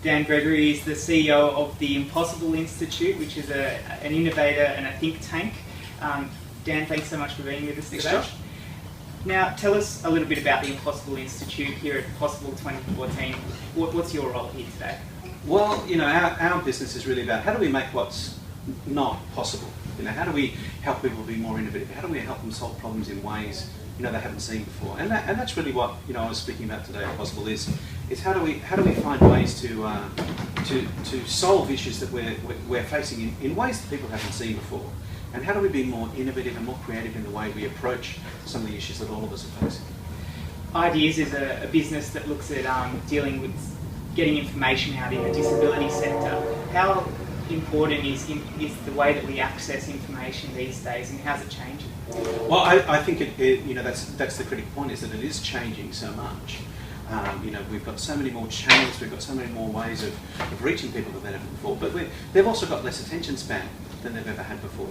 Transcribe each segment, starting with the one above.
Dan Gregory is the CEO of the Impossible Institute, which is an innovator and a think tank. Dan, thanks so much for being with us today. Thanks, Josh. Now, tell us a little bit about the Impossible Institute here at Possible 2014. What's your role here today? Well, you know, our business is really about how do we make what's not possible? You know, how do we help people be more innovative? How do we help them solve problems in ways, you know, they haven't seen before? And that's really what, you know, I was speaking about today at Possible is how do we find ways to solve issues that we're facing in ways that people haven't seen before? And how do we be more innovative and more creative in the way we approach some of the issues that all of us are facing? Ideas is a business that looks at dealing with getting information out in the disability sector. How important is the way that we access information these days, and how's it changing? Well, I think you know, that's the critical point, is that it is changing so much. You know, we've got so many more channels, we've got so many more ways of reaching people than they've ever before, but they've also got less attention span than they've ever had before.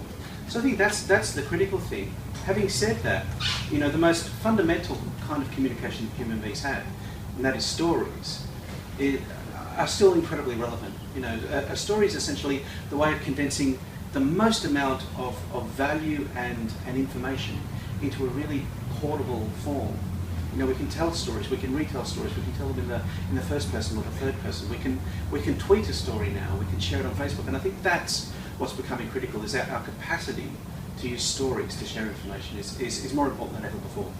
So I think that's the critical thing. Having said that, you know, the most fundamental kind of communication that human beings have, and that is stories, are still incredibly relevant. You know, a story is essentially the way of condensing the most amount of value and information into a really portable form. You know, we can tell stories, we can retell stories, we can tell them in the first person or the third person. We can tweet a story now, we can share it on Facebook, and I think that's what's becoming critical, is that our capacity to use stories to share information is more important than ever before.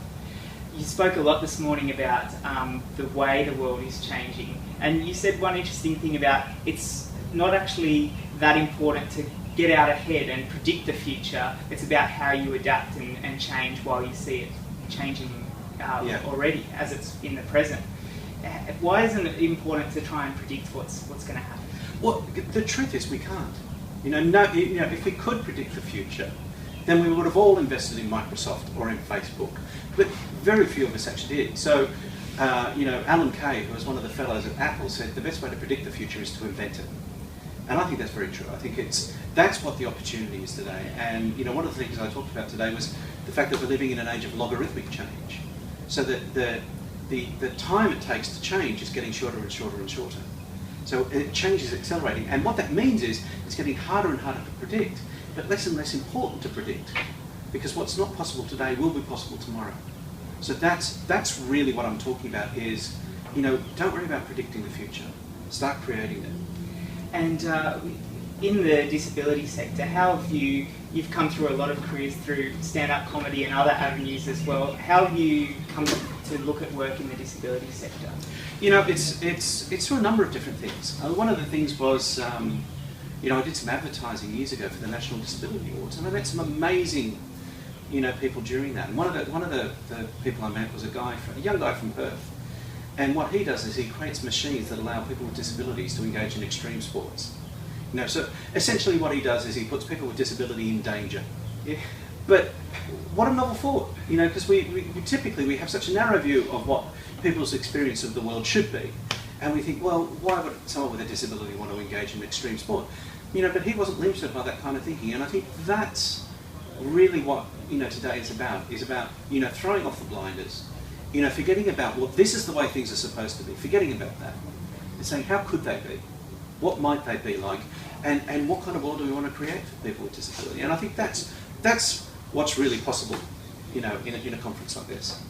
You spoke a lot this morning about the way the world is changing, and you said one interesting thing about it's not actually that important to get out ahead and predict the future. It's about how you adapt and change while you see it changing already as it's in the present. Why isn't it important to try and predict what's going to happen? Well, the truth is we can't. You know, if we could predict the future, then we would have all invested in Microsoft or in Facebook. But very few of us actually did. So, you know, Alan Kay, who was one of the fellows at Apple, said the best way to predict the future is to invent it. And I think that's very true. I think that's what the opportunity is today. And, you know, one of the things I talked about today was the fact that we're living in an age of logarithmic change. So that the time it takes to change is getting shorter and shorter and shorter. So change is accelerating. And what that means is it's getting harder and harder to predict, but less and less important to predict, because what's not possible today will be possible tomorrow. So that's really what I'm talking about is, you know, don't worry about predicting the future, start creating it. And in the disability sector, how have you've come through a lot of careers through stand-up comedy and other avenues as well. How have you come to look at work in the disability sector? You know, it's through a number of different things. One of the things was, you know, I did some advertising years ago for the National Disability Awards, and I met some amazing, you know, people during that. And one of the people I met was a young guy from Perth. And what he does is he creates machines that allow people with disabilities to engage in extreme sports. You know, so essentially what he does is he puts people with disability in danger. Yeah. But what a novel thought, you know, because we typically have such a narrow view of what people's experience of the world should be. And we think, well, why would someone with a disability want to engage in extreme sport? You know, but he wasn't limited by that kind of thinking. And I think that's really what, you know, today is about, you know, throwing off the blinders. You know, forgetting about, well, this is the way things are supposed to be, forgetting about that, and saying, how could they be? What might they be like? And what kind of world do we want to create for people with disability? And I think that's what's really possible, you know, in a conference like this.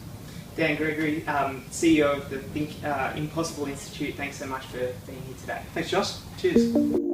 Dan Gregory, CEO of the Impossible Institute, thanks so much for being here today. Thanks, Josh. Cheers.